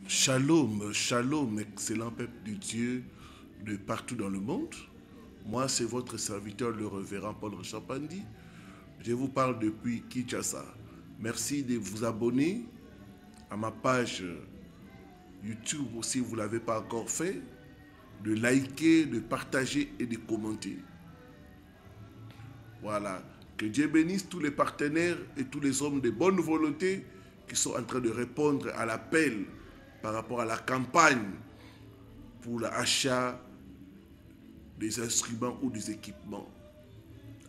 Shalom, shalom, excellent peuple de Dieu de partout dans le monde. Moi, c'est votre serviteur, le révérend Paul Champandi. Je vous parle depuis Kinshasa. Merci de vous abonner à ma page YouTube si vous ne l'avez pas encore fait, de liker, de partager et de commenter. Voilà. Que Dieu bénisse tous les partenaires et tous les hommes de bonne volonté qui sont en train de répondre à l'appel par rapport à la campagne pour l'achat des instruments ou des équipements.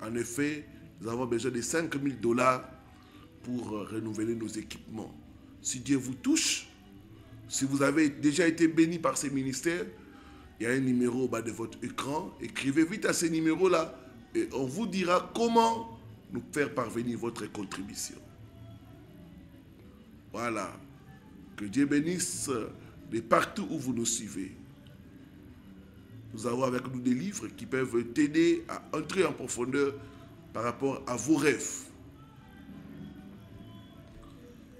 En effet, nous avons besoin de 5 000 $ pour renouveler nos équipements. Si Dieu vous touche, si vous avez déjà été béni par ces ministères, il y a un numéro au bas de votre écran. Écrivez vite à ce numéro-là et on vous dira comment nous faire parvenir votre contribution. Voilà. Que Dieu bénisse de partout où vous nous suivez. Nous avons avec nous des livres qui peuvent t'aider à entrer en profondeur par rapport à vos rêves.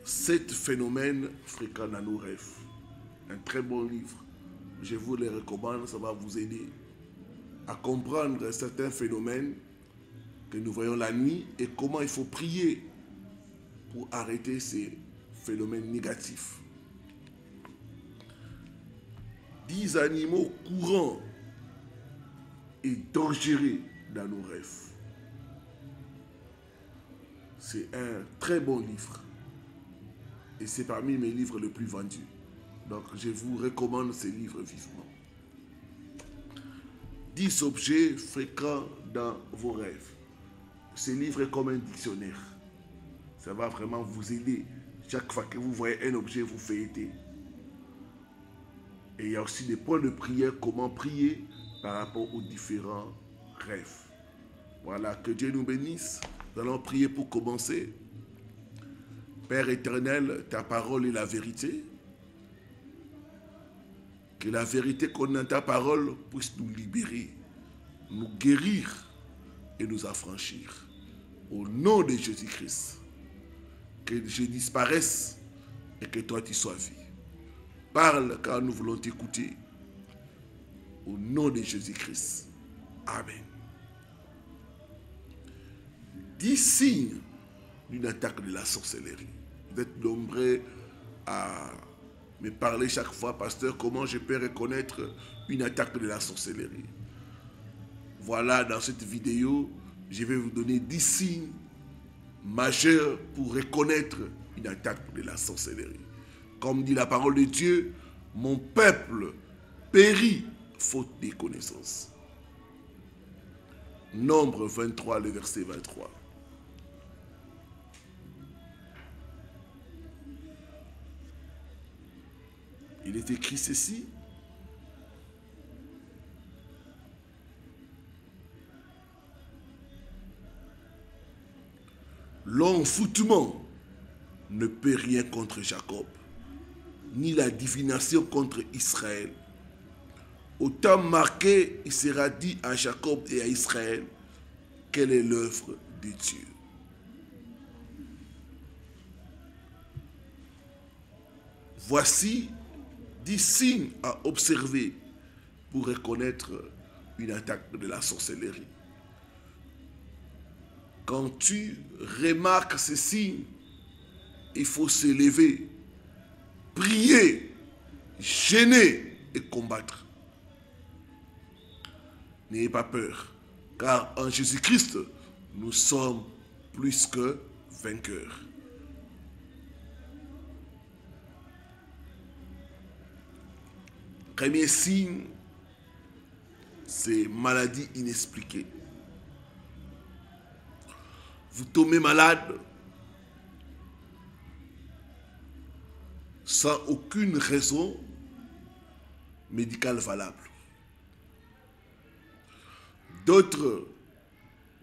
7 phénomènes fréquents dans nos rêves. Un très bon livre. Je vous le recommande, ça va vous aider à comprendre certains phénomènes que nous voyons la nuit et comment il faut prier pour arrêter ces phénomènes négatifs. 10 animaux courants et dangereux dans nos rêves. C'est un très bon livre. Et c'est parmi mes livres les plus vendus. Donc je vous recommande ces livres vivement. 10 objets fréquents dans vos rêves. Ce livre est comme un dictionnaire. Ça va vraiment vous aider. Chaque fois que vous voyez un objet, vous feuilletez. Et il y a aussi des points de prière, comment prier par rapport aux différents rêves. Voilà, que Dieu nous bénisse. Nous allons prier pour commencer. Père éternel, ta parole est la vérité. Que la vérité qu'on a dans ta parole puisse nous libérer, nous guérir et nous affranchir. Au nom de Jésus-Christ, que je disparaisse et que toi tu sois vu. Parle car nous voulons t'écouter. Au nom de Jésus-Christ. Amen. 10 signes d'une attaque de la sorcellerie. Vous êtes nombreux à me parler chaque fois, pasteur, comment je peux reconnaître une attaque de la sorcellerie. Voilà, dans cette vidéo, je vais vous donner 10 signes majeurs pour reconnaître une attaque de la sorcellerie. Comme dit la parole de Dieu, mon peuple périt faute de connaissances. Nombre 23, le verset 23. Il est écrit ceci. L'enfoutement ne peut rien contre Jacob, ni la divination contre Israël. Au temps marqué, il sera dit à Jacob et à Israël quelle est l'œuvre de Dieu. Voici 10 signes à observer pour reconnaître une attaque de la sorcellerie. Quand tu remarques ces signes, il faut se lever, prier, gêner et combattre. N'ayez pas peur, car en Jésus-Christ, nous sommes plus que vainqueurs. Premier signe, c'est maladie inexpliquée. Vous tombez malade sans aucune raison médicale valable. D'autres,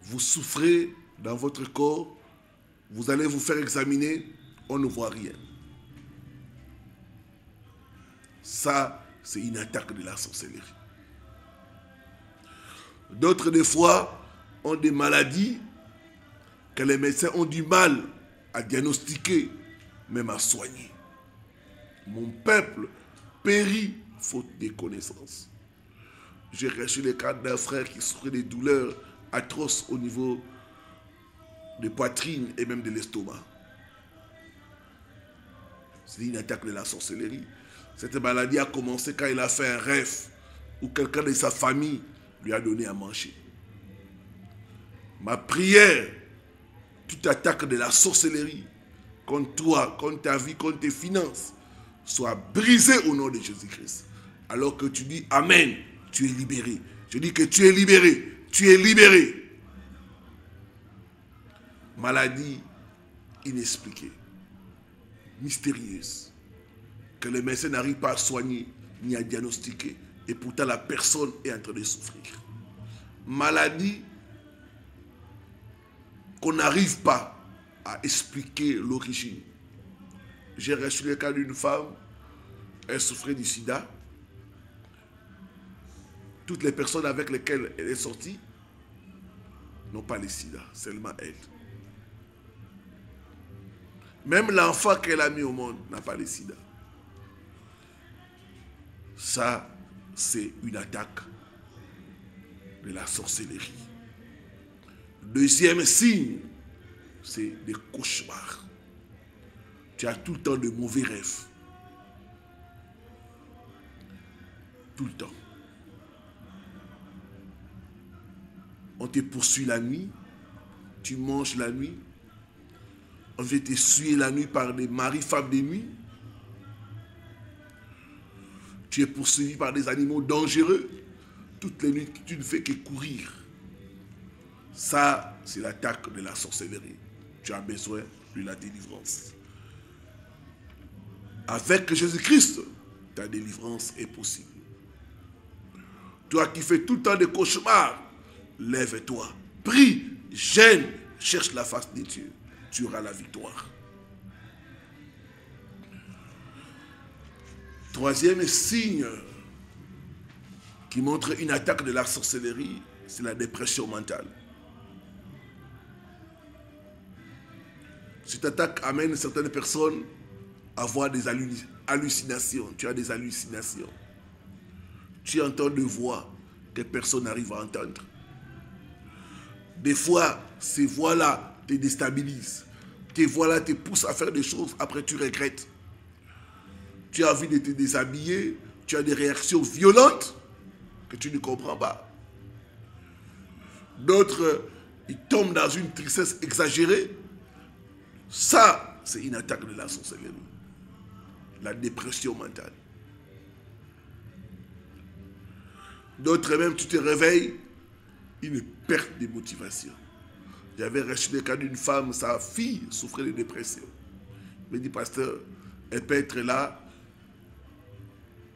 vous souffrez dans votre corps, vous allez vous faire examiner, on ne voit rien. Ça, c'est une attaque de la sorcellerie. D'autres, des fois, ont des maladies que les médecins ont du mal à diagnostiquer, même à soigner. Mon peuple périt faute de connaissances. J'ai reçu le cas d'un frère qui souffrait des douleurs atroces au niveau de poitrine et même de l'estomac. C'est une attaque de la sorcellerie. Cette maladie a commencé quand il a fait un rêve où quelqu'un de sa famille lui a donné à manger. Ma prière, toute attaque de la sorcellerie contre toi, contre ta vie, contre tes finances, soit brisée au nom de Jésus-Christ. Alors que tu dis Amen, tu es libéré. Je dis que tu es libéré. Tu es libéré. Maladie inexpliquée, mystérieuse, que les médecins n'arrivent pas à soigner ni à diagnostiquer, et pourtant la personne est en train de souffrir. Maladie qu'on n'arrive pas à expliquer l'origine. J'ai reçu le cas d'une femme, elle souffrait du sida. Toutes les personnes avec lesquelles elle est sortie n'ont pas le sida, seulement elle. Même l'enfant qu'elle a mis au monde n'a pas le sida. Ça, c'est une attaque de la sorcellerie. Deuxième signe, c'est des cauchemars. Tu as tout le temps de mauvais rêves. Tout le temps. On te poursuit la nuit, tu manges la nuit, on vient t'essuyer la nuit par des maris, femmes de nuit. Tu es poursuivi par des animaux dangereux. Toutes les nuits, tu ne fais que courir. Ça, c'est l'attaque de la sorcellerie. Tu as besoin de la délivrance. Avec Jésus-Christ, ta délivrance est possible. Toi qui fais tout le temps des cauchemars, lève-toi, prie, gêne, cherche la face de Dieu. Tu auras la victoire. Troisième signe qui montre une attaque de la sorcellerie, c'est la dépression mentale. Cette attaque amène certaines personnes à avoir des hallucinations. Tu as des hallucinations. Tu entends des voix que personne n'arrive à entendre. Des fois, ces voix-là te déstabilisent. Tes voix-là te poussent à faire des choses, après tu regrettes. Tu as envie de te déshabiller, tu as des réactions violentes que tu ne comprends pas. D'autres, ils tombent dans une tristesse exagérée. Ça, c'est une attaque de la sorcellerie. La dépression mentale. D'autres même, tu te réveilles, une perte de motivation. J'avais reçu le cas d'une femme, sa fille souffrait de dépression. Il me dit, pasteur, elle peut être là,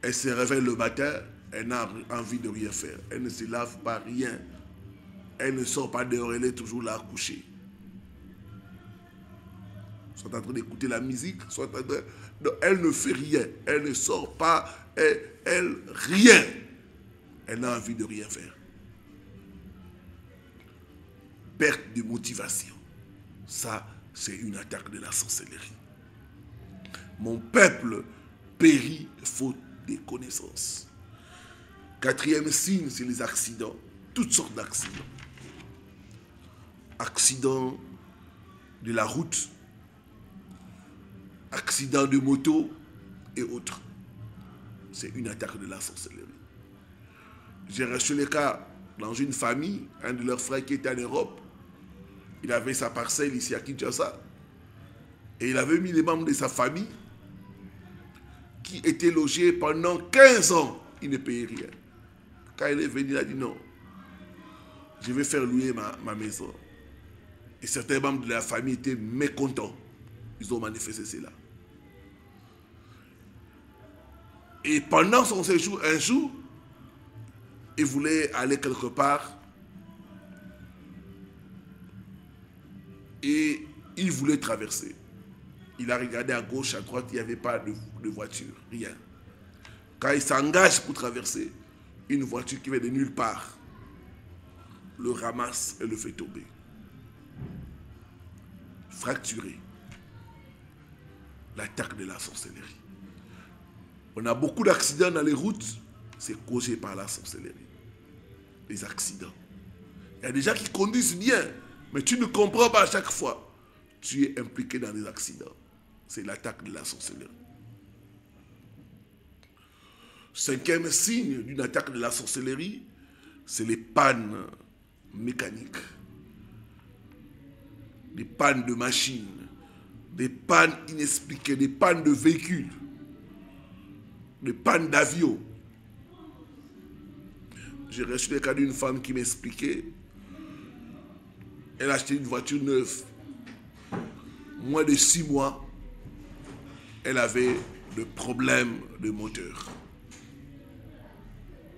elle se réveille le matin, elle n'a envie de rien faire. Elle ne se lave pas, rien. Elle ne sort pas dehors, elle est toujours là couchée. Soit en train d'écouter la musique, soit en train... Non, elle ne fait rien. Elle ne sort pas, elle rien. Elle n'a envie de rien faire. Perte de motivation. Ça, c'est une attaque de la sorcellerie. Mon peuple périt faute de connaissances. Quatrième signe, c'est les accidents. Toutes sortes d'accidents. Accidents de la route, accidents de moto et autres. C'est une attaque de la sorcellerie. J'ai reçu le cas dans une famille, un de leurs frères qui était en Europe. Il avait sa parcelle ici à Kinshasa. Et il avait mis les membres de sa famille qui étaient logés pendant 15 ans. Il ne payait rien. Quand il est venu, il a dit non. Je vais faire louer ma maison. Et certains membres de la famille étaient mécontents. Ils ont manifesté cela. Et pendant son séjour, un jour, il voulait aller quelque part. Et il voulait traverser. Il a regardé à gauche, à droite, il n'y avait pas de voiture, rien. Quand il s'engage pour traverser, une voiture qui vient de nulle part le ramasse et le fait tomber. Fracturé. L'attaque de la sorcellerie. On a beaucoup d'accidents dans les routes, c'est causé par la sorcellerie. Les accidents. Il y a des gens qui conduisent bien, mais tu ne comprends pas à chaque fois. Tu es impliqué dans des accidents. C'est l'attaque de la sorcellerie. Cinquième signe d'une attaque de la sorcellerie, c'est les pannes mécaniques. Des pannes de machines, des pannes inexpliquées, des pannes de véhicules, des pannes d'avions. J'ai reçu le cas d'une femme qui m'expliquait, elle a acheté une voiture neuve. Moins de 6 mois, elle avait des problèmes de moteur.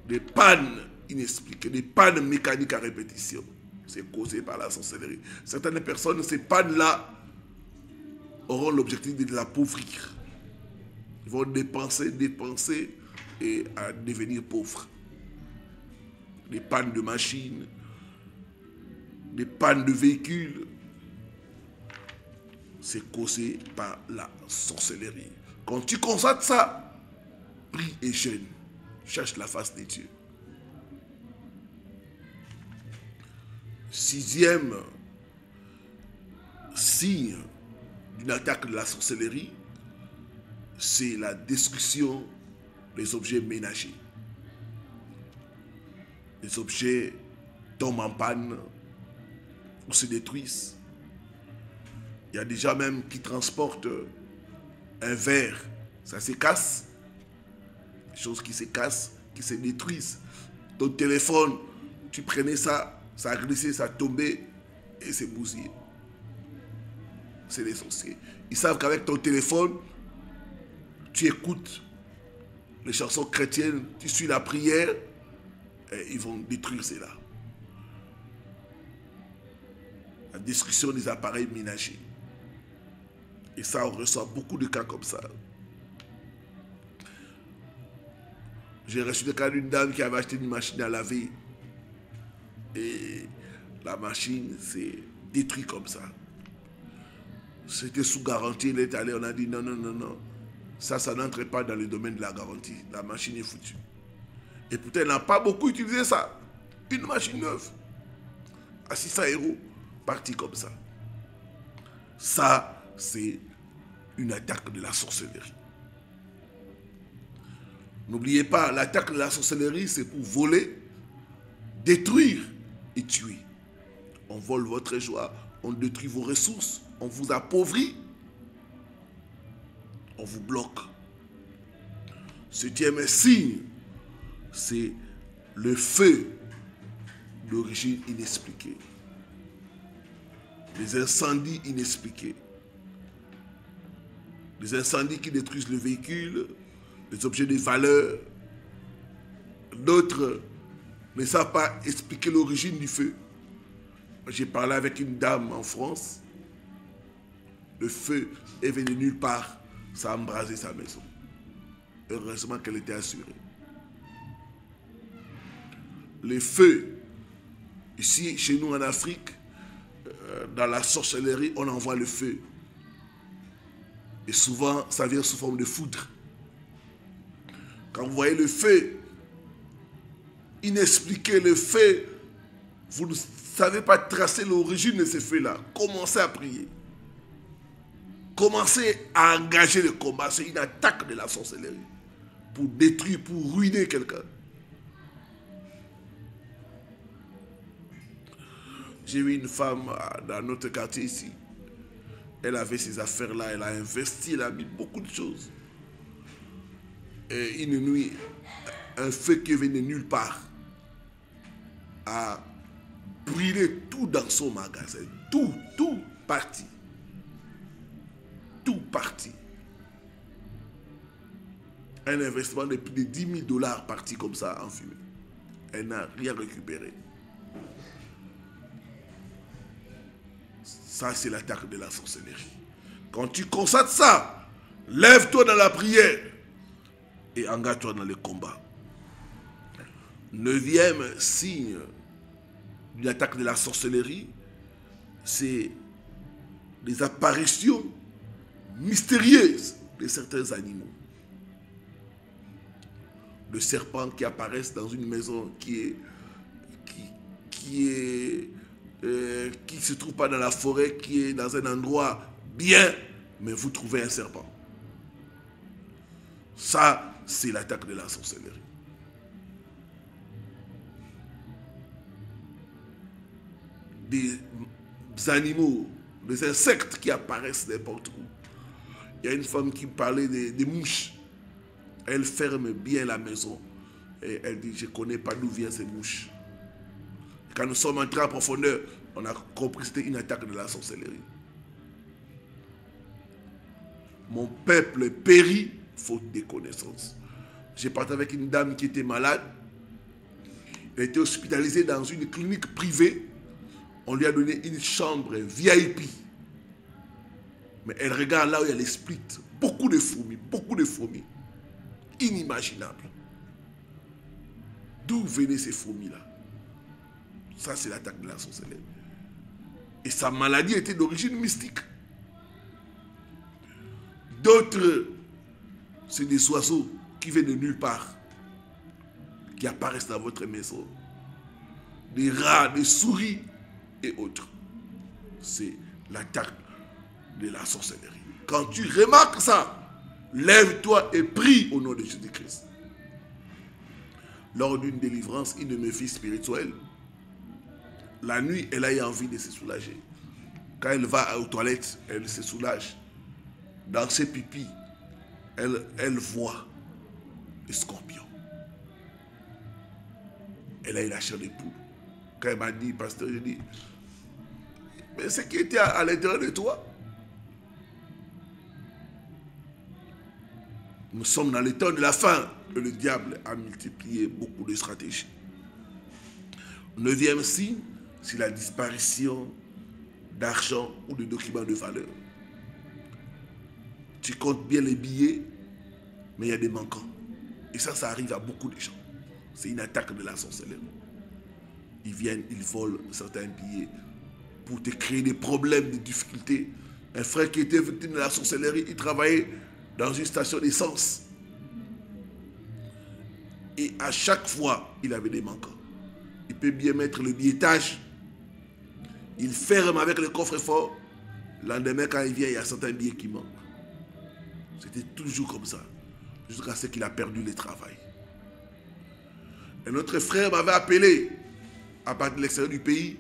Des pannes inexpliquées, des pannes mécaniques à répétition. C'est causé par la sorcellerie. Certaines personnes, ces pannes-là, auront l'objectif de l'appauvrir. Ils vont dépenser et à devenir pauvres. Des pannes de machines, des pannes de véhicules, c'est causé par la sorcellerie. Quand tu constates ça, prie et jeûne. Cherche la face de Dieu. Sixième signe d'une attaque de la sorcellerie, c'est la destruction des objets ménagers. Les objets tombent en panne ou se détruisent. Il y a des gens même qui transportent un verre, ça se casse. Des choses qui se cassent, qui se détruisent. Ton téléphone, tu prenais ça, ça a glissé, ça a tombé et c'est bousillé. C'est des sorciers. Ils savent qu'avec ton téléphone, tu écoutes les chansons chrétiennes, tu suis la prière, et ils vont détruire cela. La destruction des appareils ménagers. Et ça, on reçoit beaucoup de cas comme ça. J'ai reçu le cas d'une dame qui avait acheté une machine à laver. Et la machine s'est détruite comme ça. C'était sous garantie, elle est allée, on a dit non, non, non, non. Ça n'entre pas dans le domaine de la garantie. La machine est foutue. Et pourtant, elle n'a pas beaucoup utilisé ça. Une machine neuve. À 600 €, partie comme ça. Ça, c'est une attaque de la sorcellerie. N'oubliez pas, l'attaque de la sorcellerie, c'est pour voler, détruire et tuer. On vole votre joie, on détruit vos ressources, on vous appauvrit, on vous bloque. Septième signe, c'est le feu d'origine inexpliquée. Les incendies inexpliqués. Les incendies qui détruisent le véhicule, les objets de valeur. D'autres ne savent pas expliquer l'origine du feu. J'ai parlé avec une dame en France. Le feu est venu de nulle part. Ça a embrasé sa maison. Heureusement qu'elle était assurée. Les feux, ici, chez nous en Afrique, dans la sorcellerie, on envoie le feu. Et souvent, ça vient sous forme de foudre. Quand vous voyez le feu inexpliqué, le feu, vous ne savez pas tracer l'origine de ce feu-là. Commencez à prier. Commencez à engager le combat. C'est une attaque de la sorcellerie. Pour détruire, pour ruiner quelqu'un. J'ai vu une femme dans notre quartier ici. Elle avait ces affaires-là, elle a investi, elle a mis beaucoup de choses. Et une nuit, un feu qui venait de nulle part a brûlé tout dans son magasin. Tout parti. Tout parti. Un investissement de plus de 10 000 $ parti comme ça en fumée. Elle n'a rien récupéré. Ça, c'est l'attaque de la sorcellerie. Quand tu constates ça, lève-toi dans la prière et engage-toi dans le combat. Neuvième signe d'une attaque de la sorcellerie, c'est les apparitions mystérieuses de certains animaux. de serpents qui apparaissent dans une maison qui se trouve pas dans la forêt, qui est dans un endroit bien, mais vous trouvez un serpent. Ça, c'est l'attaque de la sorcellerie. Des animaux, des insectes qui apparaissent n'importe où. Il y a une femme qui parlait des mouches. Elle ferme bien la maison. Et elle dit, je ne connais pas d'où viennent ces mouches. Quand nous sommes entrés en profondeur, on a compris que c'était une attaque de la sorcellerie. Mon peuple périt faute de connaissances. J'ai parlé avec une dame qui était malade. Elle était hospitalisée dans une clinique privée. On lui a donné une chambre VIP. Mais elle regarde là où il y a les splits. Beaucoup de fourmis. Inimaginables. D'où venaient ces fourmis-là? Ça, c'est l'attaque de la sorcellerie. Et sa maladie était d'origine mystique. D'autres, c'est des oiseaux qui viennent de nulle part, qui apparaissent dans votre maison. Des rats, des souris et autres. C'est l'attaque de la sorcellerie. Quand tu remarques ça, lève-toi et prie au nom de Jésus-Christ. Lors d'une délivrance, une de mes filles spirituelles, la nuit, elle a eu envie de se soulager. Quand elle va aux toilettes, elle se soulage. Dans ses pipis, elle voit les scorpions. Elle a eu la chair de poule. Quand elle m'a dit, pasteur, je dis, mais ce qui était à l'intérieur de toi, nous sommes dans le temps de la fin. Et le diable a multiplié beaucoup de stratégies. 9e signe, c'est la disparition d'argent ou de documents de valeur. Tu comptes bien les billets, mais il y a des manquants. Et ça arrive à beaucoup de gens. C'est une attaque de la sorcellerie. Ils viennent, ils volent certains billets pour te créer des problèmes, des difficultés. Un frère qui était victime de la sorcellerie, il travaillait dans une station d'essence. Et à chaque fois, il avait des manquants. Il peut bien mettre le billettage. Il ferme avec le coffre-fort. Le lendemain, quand il vient, il y a certains billets qui manquent. C'était toujours comme ça. Jusqu'à ce qu'il a perdu le travail. Et notre frère m'avait appelé à partir de l'extérieur du pays.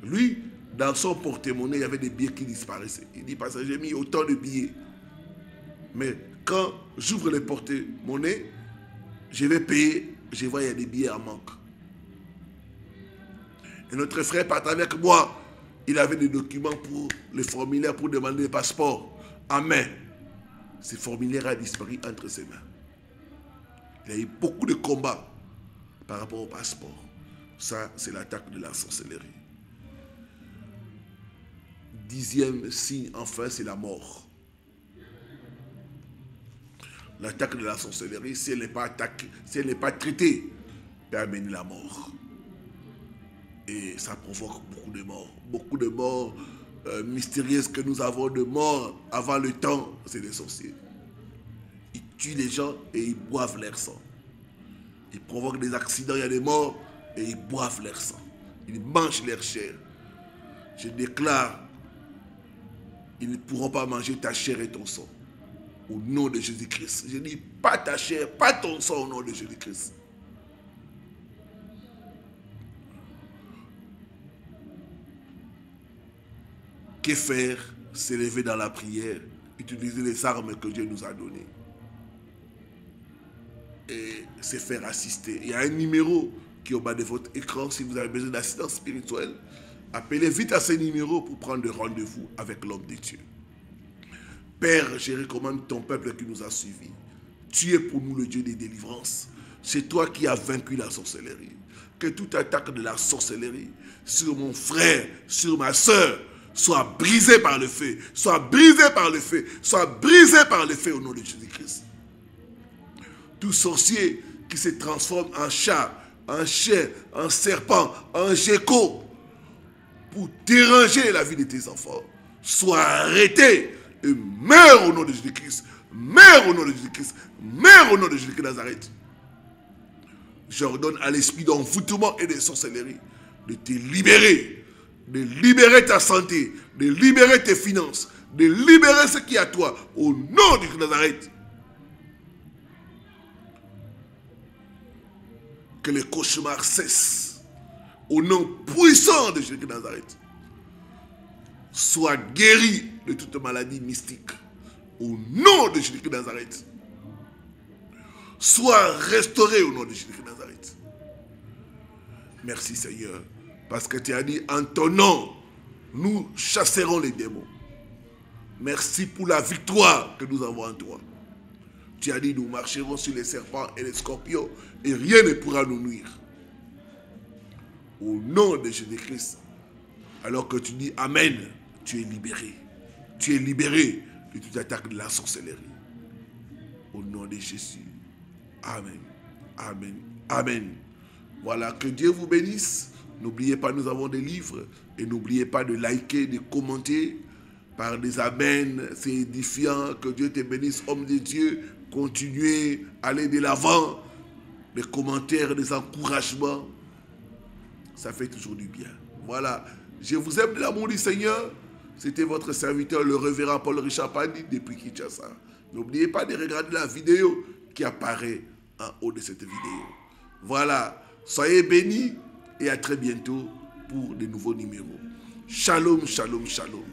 Lui, dans son porte-monnaie, il y avait des billets qui disparaissaient. Il dit, parce que j'ai mis autant de billets. Mais quand j'ouvre le porte-monnaie, je vais payer, je vois qu'il y a des billets en manque. Et notre frère partait avec moi. Il avait des documents pour les formulaires pour demander le passeport en main. Ces formulaires ont disparu entre ses mains. Il y a eu beaucoup de combats par rapport au passeport. Ça, c'est l'attaque de la sorcellerie. 10e signe, enfin, c'est la mort. L'attaque de la sorcellerie, si elle n'est pas attaquée, si elle n'est pas traitée, peut amener la mort. Et ça provoque beaucoup de morts mystérieuses que nous avons, de morts avant le temps, c'est des sorciers. Ils tuent les gens et ils boivent leur sang. Ils provoquent des accidents, il y a des morts et ils boivent leur sang. Ils mangent leur chair. Je déclare, ils ne pourront pas manger ta chair et ton sang. Au nom de Jésus-Christ. Je dis pas ta chair, pas ton sang au nom de Jésus-Christ. Que faire? S'élever dans la prière, utiliser les armes que Dieu nous a données. Et se faire assister. Il y a un numéro qui est au bas de votre écran. Si vous avez besoin d'assistance spirituelle, appelez vite à ce numéro pour prendre rendez-vous avec l'homme de Dieu. Père, je recommande ton peuple qui nous a suivis. Tu es pour nous le Dieu des délivrances. C'est toi qui as vaincu la sorcellerie. Que toute attaque de la sorcellerie sur mon frère, sur ma soeur, soit brisée par le feu. Soit brisée par le feu. Soit brisée par le feu au nom de Jésus-Christ. Tout sorcier qui se transforme en chat, en chien, en serpent, en gecko, pour déranger la vie de tes enfants, soit arrêté. Et meurs au nom de Jésus-Christ. Meurs au nom de Jésus-Christ. Meurs au nom de Jésus-Christ de Nazareth. j'ordonne à l'esprit d'envoûtement et de sorcellerie de te libérer, de libérer ta santé, de libérer tes finances, de libérer ce qui est à toi, au nom de Nazareth. Que les cauchemars cessent, au nom puissant de Jésus de Nazareth. Sois guéri de toute maladie mystique, au nom de Jésus de Nazareth. Sois restauré au nom de Jésus de Nazareth. Merci Seigneur, parce que tu as dit en ton nom, nous chasserons les démons. Merci pour la victoire que nous avons en toi. Tu as dit nous marcherons sur les serpents et les scorpions et rien ne pourra nous nuire. Au nom de Jésus-Christ, alors que tu dis Amen, tu es libéré. Tu es libéré de toute attaque de la sorcellerie. Au nom de Jésus. Amen. Amen. Amen. Voilà, que Dieu vous bénisse. N'oubliez pas, nous avons des livres. Et n'oubliez pas de liker, de commenter. Par des amens, c'est édifiant. Que Dieu te bénisse, homme de Dieu. Continuez, allez de l'avant. Des commentaires, des encouragements. Ça fait toujours du bien. Voilà. Je vous aime de l'amour du Seigneur. C'était votre serviteur, le révérend Paul Richard Pandi, depuis Kinshasa. N'oubliez pas de regarder la vidéo qui apparaît en haut de cette vidéo. Voilà. Soyez bénis et à très bientôt pour de nouveaux numéros. Shalom, shalom, shalom.